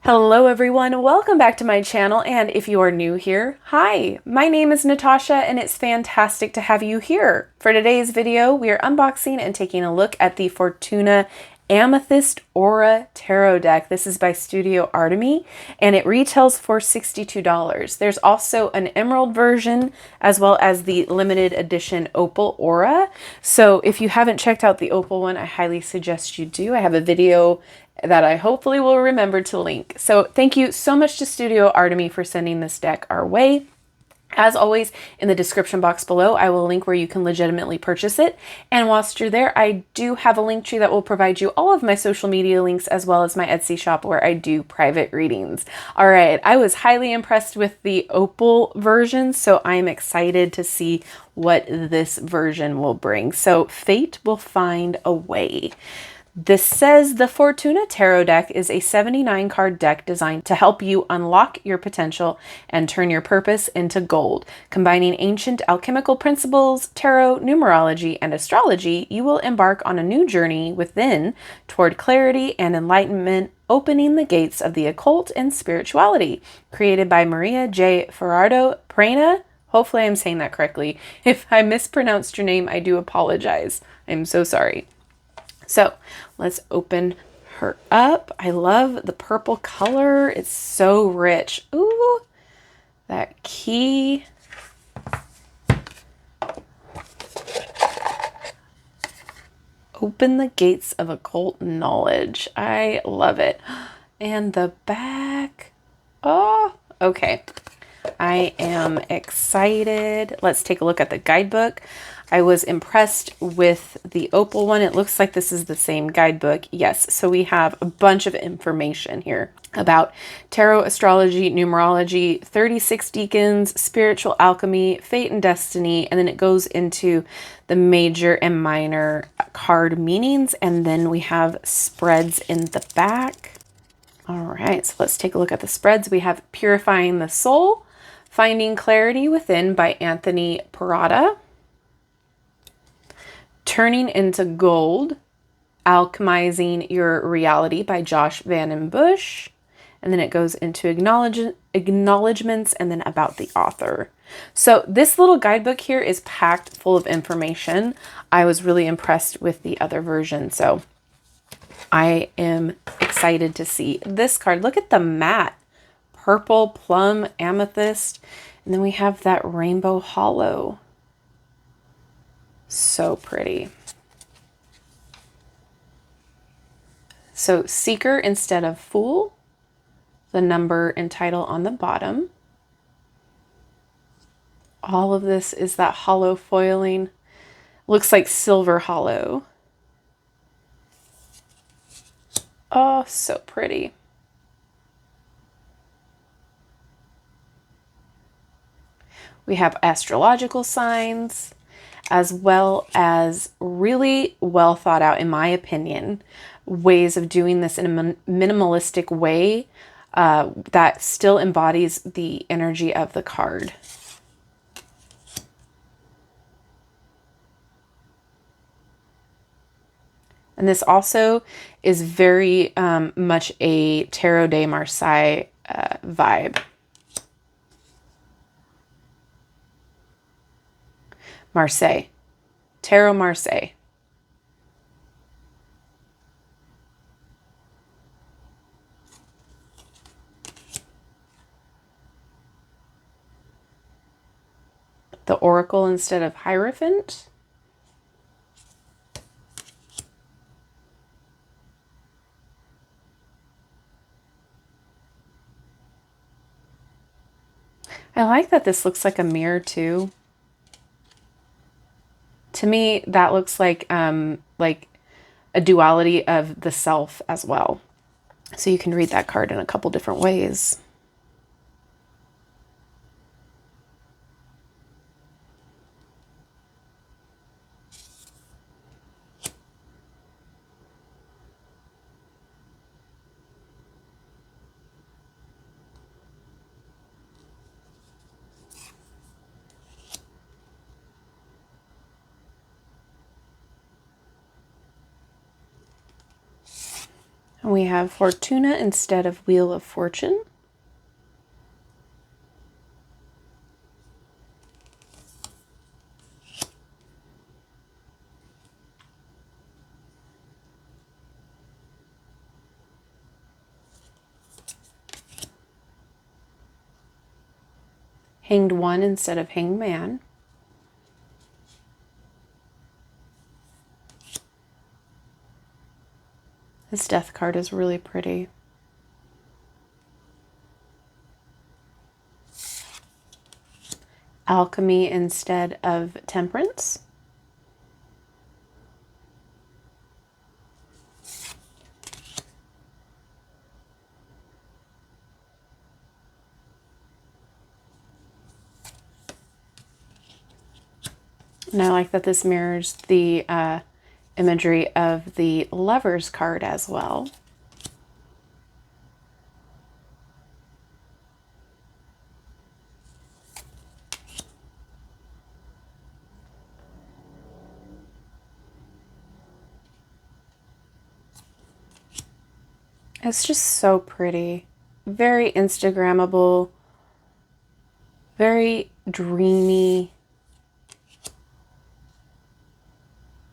Hello everyone, welcome back to my channel, and if you are new here, hi! My name is Natasha and it's fantastic to have you here. For today's video, we are unboxing and taking a look at the Fortuna Amethyst Aura Tarot deck. This is by Studio Artemy and it retails for $62. There's also an emerald version as well as the limited edition opal aura. So if you haven't checked out the opal one, I highly suggest you do. I have a video that I hopefully will remember to link. So thank you so much to Studio Artemy for sending this deck our way. As always, in the description box below, I will link where you can legitimately purchase it. And whilst you're there, I do have a link tree that will provide you all of my social media links as well as my Etsy shop where I do private readings. All right, I was highly impressed with the opal version, so I'm excited to see what this version will bring. So fate will find a way. This says the Fortuna Tarot deck is a 79 card deck designed to help you unlock your potential and turn your purpose into gold. Combining ancient alchemical principles, tarot, numerology, and astrology, you will embark on a new journey within toward clarity and enlightenment, opening the gates of the occult and spirituality. Created by Maria J. Fajardo Praena. Hopefully I'm saying that correctly. If I mispronounced your name, I do apologize. I'm so sorry. So let's open her up. I love the purple color. It's so rich. Ooh, that key. Open the gates of occult knowledge. I love it. And the back. Oh, okay. I am excited. Let's take a look at the guidebook. I was impressed with the opal one. It looks like this is the same guidebook. Yes, so we have a bunch of information here about tarot, astrology, numerology, 36 deacons, spiritual alchemy, fate and destiny, and then it goes into the major and minor card meanings, and then we have spreads in the back. All right, so let's take a look at the spreads. We have Purifying the Soul, Finding Clarity Within by Anthony Perrotta, Turning into Gold, Alchemizing Your Reality by Josh Van Bush. And then it goes into acknowledgements and then about the author. So this little guidebook here is packed full of information. I was really impressed with the other version. So I am excited to see this card. Look at the matte purple, plum, amethyst. And then we have that rainbow hollow. So pretty. So Seeker instead of Fool, the number and title on the bottom. All of this is that hollow foiling. Looks like silver hollow. Oh, so pretty. We have astrological signs, as well as really well thought out, in my opinion, ways of doing this in a minimalistic way that still embodies the energy of the card. And this also is very much a Tarot de Marseille vibe. Marseille. Tarot Marseille. The Oracle instead of Hierophant. I like that this looks like a mirror too. To me, that looks like a duality of the self as well. So you can read that card in a couple different ways. And we have Fortuna instead of Wheel of Fortune. Hanged One instead of Hanged Man. This Death card is really pretty. Alchemy instead of Temperance. And I like that this mirrors the imagery of the Lovers card as well. It's just so pretty. Very Instagrammable. Very dreamy.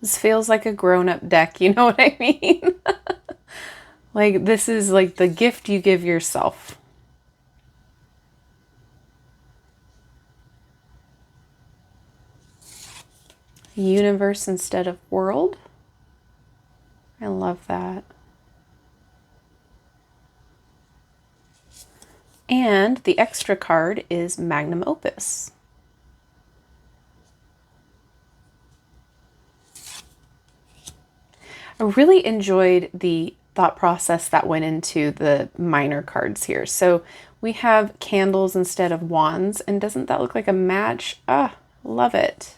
This feels like a grown-up deck, you know what I mean? Like, this is like the gift you give yourself. Universe instead of world. I love that. And the extra card is Magnum Opus. I really enjoyed the thought process that went into the minor cards here. So we have candles instead of wands, and doesn't that look like a match? Ah, love it.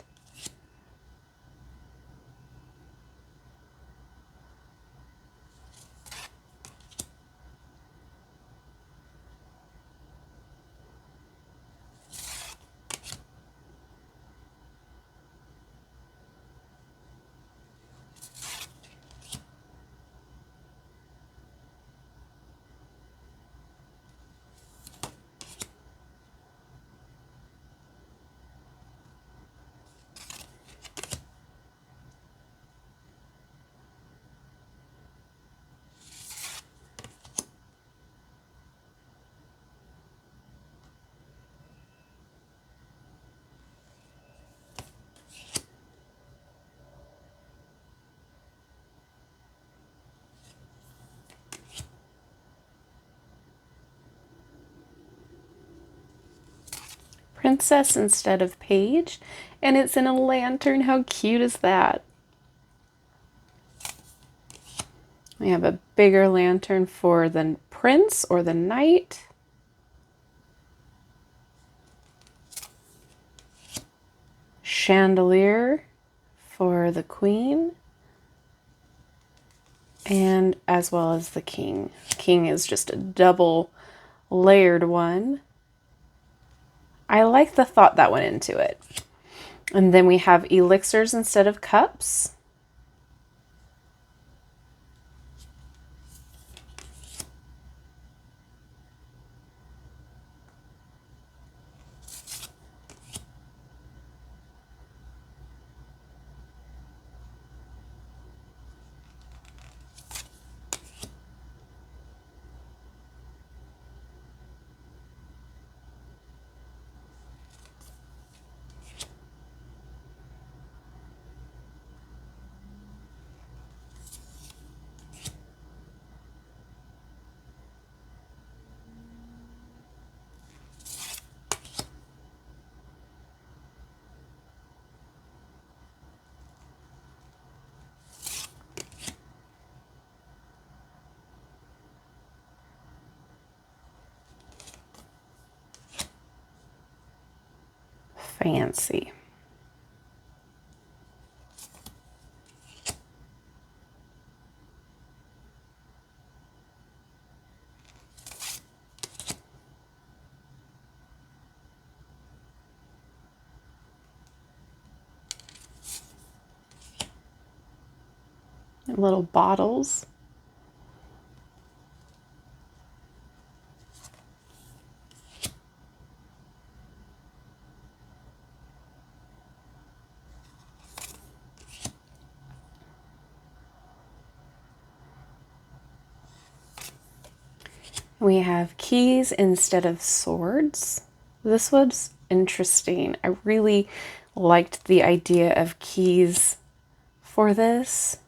Princess instead of page, and it's in a lantern. How cute is that? We have a bigger lantern for the prince or the knight. Chandelier for the queen. And as well as the king. King is just a double layered one. I like the thought that went into it. And then we have elixirs instead of cups. Fancy. Little bottles. We have keys instead of swords. This was interesting. I really liked the idea of keys for this.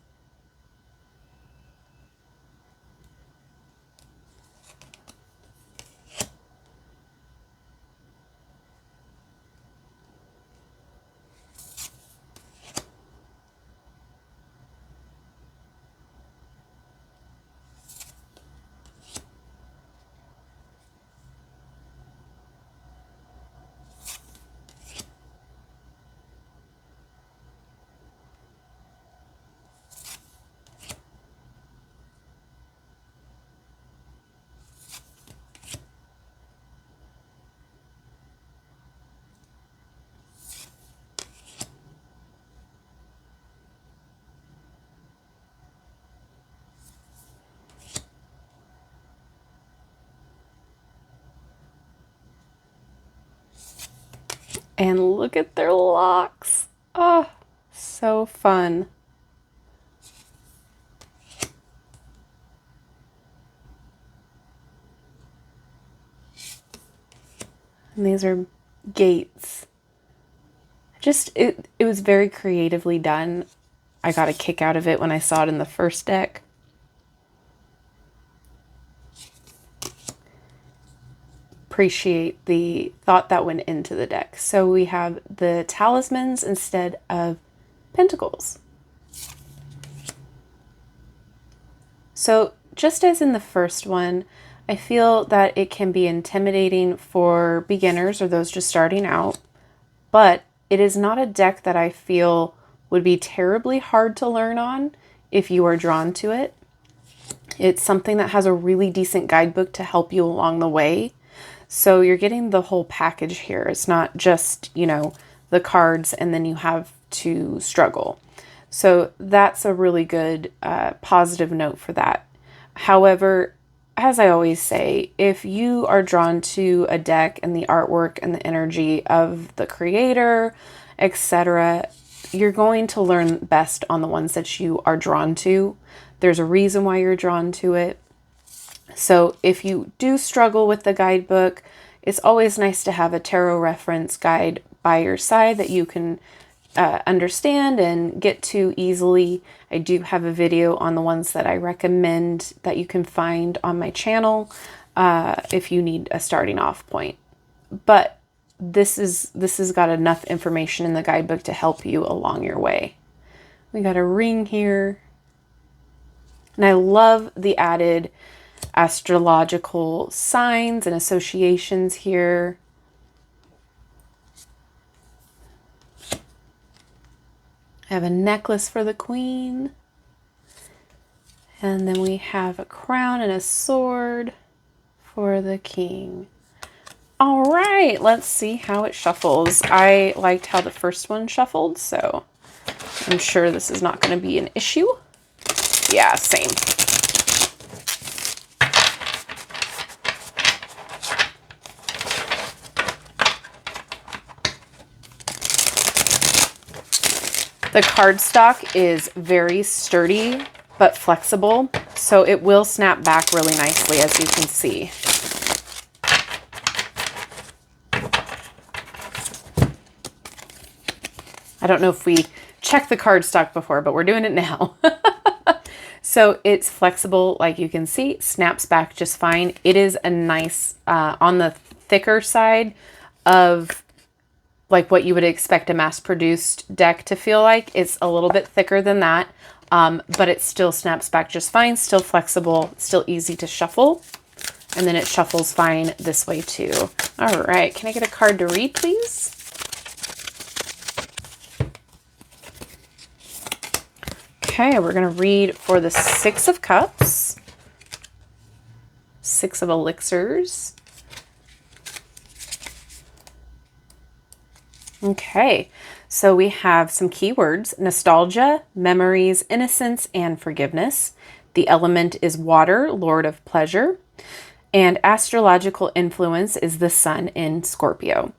And look at their locks. Oh, so fun. And these are gates. It was very creatively done. I got a kick out of it when I saw it in the first deck. Appreciate the thought that went into the deck. So we have the talismans instead of pentacles. So just as in the first one, I feel that it can be intimidating for beginners or those just starting out, but it is not a deck that I feel would be terribly hard to learn on if you are drawn to it. It's something that has a really decent guidebook to help you along the way. So you're getting the whole package here. It's not just, you know, the cards and then you have to struggle. So that's a really good positive note for that. However, as I always say, if you are drawn to a deck and the artwork and the energy of the creator, etc., you're going to learn best on the ones that you are drawn to. There's a reason why you're drawn to it. So if you do struggle with the guidebook, it's always nice to have a tarot reference guide by your side that you can understand and get to easily. I do have a video on the ones that I recommend that you can find on my channel if you need a starting off point. But this has got enough information in the guidebook to help you along your way. We got a ring here. And I love the added astrological signs and associations here. I have a necklace for the queen. And then we have a crown and a sword for the king. All right, let's see how it shuffles. I liked how the first one shuffled, so I'm sure this is not going to be an issue. Yeah, same. The cardstock is very sturdy but flexible, so it will snap back really nicely, as you can see. I don't know if we checked the cardstock before, but we're doing it now. So it's flexible, like you can see, snaps back just fine. It is a nice, on the thicker side of like what you would expect a mass-produced deck to feel like. It's a little bit thicker than that, but it still snaps back just fine, still flexible, still easy to shuffle. And then it shuffles fine this way too. All right, can I get a card to read, please? Okay, we're going to read for the Six of Cups, Six of Elixirs. Okay, so we have some keywords: nostalgia, memories, innocence, and forgiveness. The element is water, lord of pleasure. And astrological influence is the sun in Scorpio.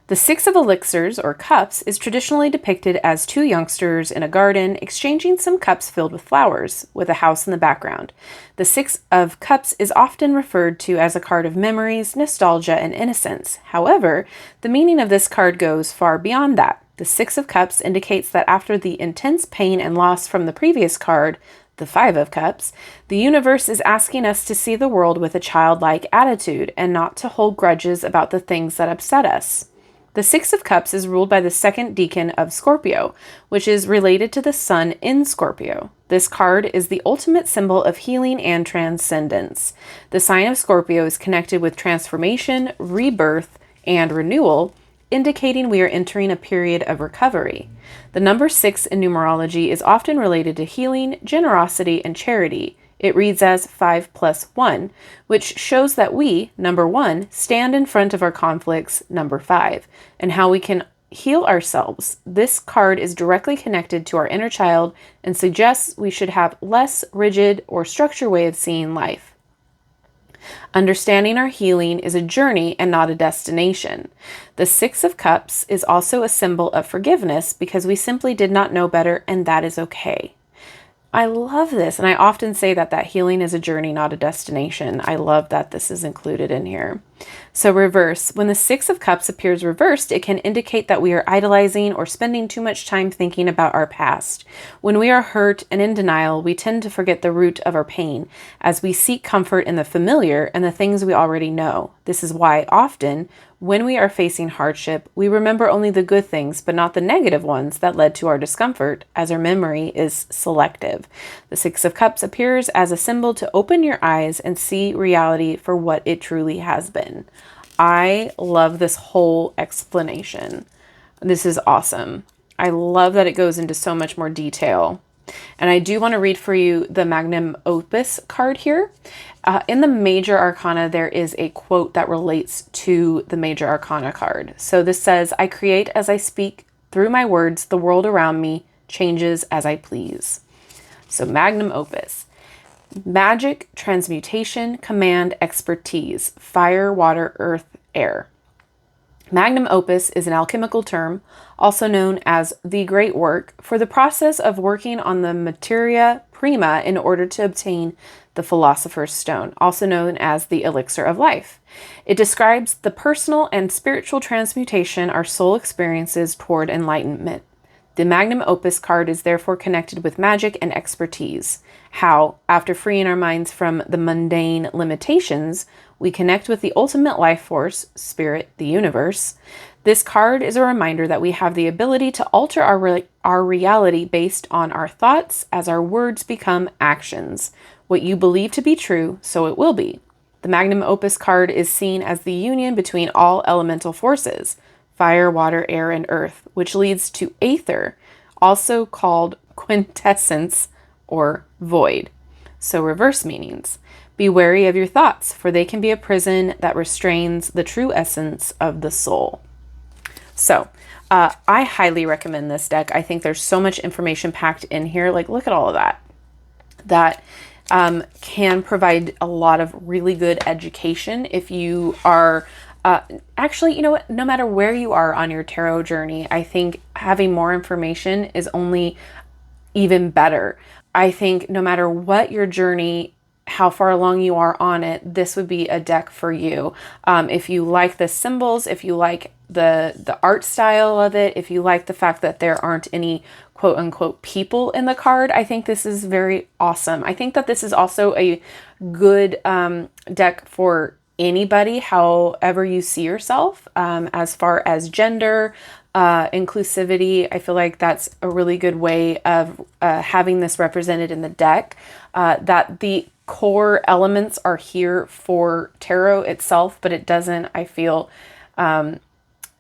The Six of Elixirs, or cups, is traditionally depicted as two youngsters in a garden exchanging some cups filled with flowers, with a house in the background. The Six of Cups is often referred to as a card of memories, nostalgia, and innocence. However, the meaning of this card goes far beyond that. The Six of Cups indicates that after the intense pain and loss from the previous card, the Five of Cups, the universe is asking us to see the world with a childlike attitude and not to hold grudges about the things that upset us. The Six of Cups is ruled by the second decan of Scorpio, which is related to the sun in Scorpio. This card is the ultimate symbol of healing and transcendence. The sign of Scorpio is connected with transformation, rebirth, and renewal, indicating we are entering a period of recovery. The number 6 in numerology is often related to healing, generosity, and charity. It reads as 5 plus 1, which shows that we, number 1, stand in front of our conflicts, number 5, and how we can heal ourselves. This card is directly connected to our inner child and suggests we should have less rigid or structured way of seeing life. Understanding our healing is a journey and not a destination. The Six of Cups is also a symbol of forgiveness because we simply did not know better, and that is okay. I love this, and I often say that healing is a journey, not a destination. I love that this is included in here. So reverse. When the Six of Cups appears reversed, it can indicate that we are idolizing or spending too much time thinking about our past. When we are hurt and in denial, we tend to forget the root of our pain as we seek comfort in the familiar and the things we already know. This is why often, when we are facing hardship, we remember only the good things, but not the negative ones that led to our discomfort, as our memory is selective. The Six of Cups appears as a symbol to open your eyes and see reality for what it truly has been. I love this whole explanation. This is awesome. I love that it goes into so much more detail. And I do want to read for you the Magnum Opus card here. In the Major Arcana, there is a quote that relates to the Major Arcana card. So this says, "I create as I speak. Through my words, the world around me changes as I please." So Magnum Opus. Magic, transmutation, command, expertise, fire, water, earth, air. Magnum opus is an alchemical term, also known as the great work, for the process of working on the materia prima in order to obtain the philosopher's stone, also known as the elixir of life. It describes the personal and spiritual transmutation our soul experiences toward enlightenment. The Magnum Opus card is therefore connected with magic and expertise. How, after freeing our minds from the mundane limitations, we connect with the ultimate life force, spirit, the universe. This card is a reminder that we have the ability to alter our reality based on our thoughts as our words become actions. What you believe to be true, so it will be. The Magnum Opus card is seen as the union between all elemental forces, fire, water, air, and earth, which leads to aether, also called quintessence or void. So reverse meanings. Be wary of your thoughts, for they can be a prison that restrains the true essence of the soul. So I highly recommend this deck. I think there's so much information packed in here. Like, look at all of that. That can provide a lot of really good education if you are actually, you know what, no matter where you are on your tarot journey, I think having more information is only even better. I think no matter what your journey, how far along you are on it, this would be a deck for you. If you like the symbols, if you like the art style of it, if you like the fact that there aren't any quote unquote people in the card, I think this is very awesome. I think that this is also a good deck for anybody, however you see yourself, as far as gender, inclusivity. I feel like that's a really good way of having this represented in the deck, that the core elements are here for tarot itself, but it doesn't, I feel,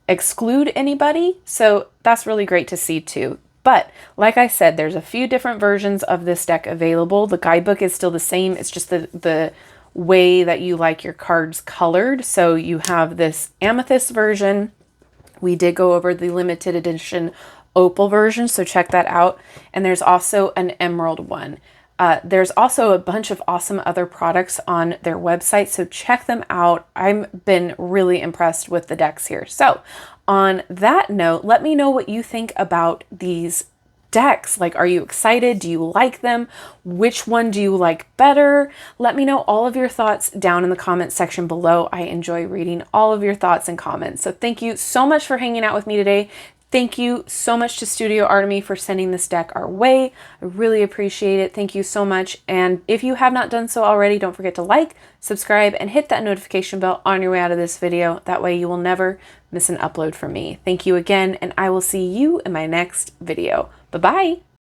exclude anybody. So that's really great to see too. But like I said, there's a few different versions of this deck available. The guidebook is still the same. It's just the way that you like your cards colored. So you have this amethyst version. We did go over the limited edition opal version, so check that out. And there's also an emerald one. There's also a bunch of awesome other products on their website, so check them out. I've been really impressed with the decks here. So on that note, let me know what you think about these decks. Like, are you excited? Do you like them? Which one do you like better? Let me know all of your thoughts down in the comments section below. I enjoy reading all of your thoughts and comments. So thank you so much for hanging out with me today. Thank you so much to Studio Artemy for sending this deck our way. I really appreciate it. Thank you so much. And if you have not done so already, don't forget to like, subscribe, and hit that notification bell on your way out of this video. That way you will never miss an upload from me. Thank you again, and I will see you in my next video. Bye-bye.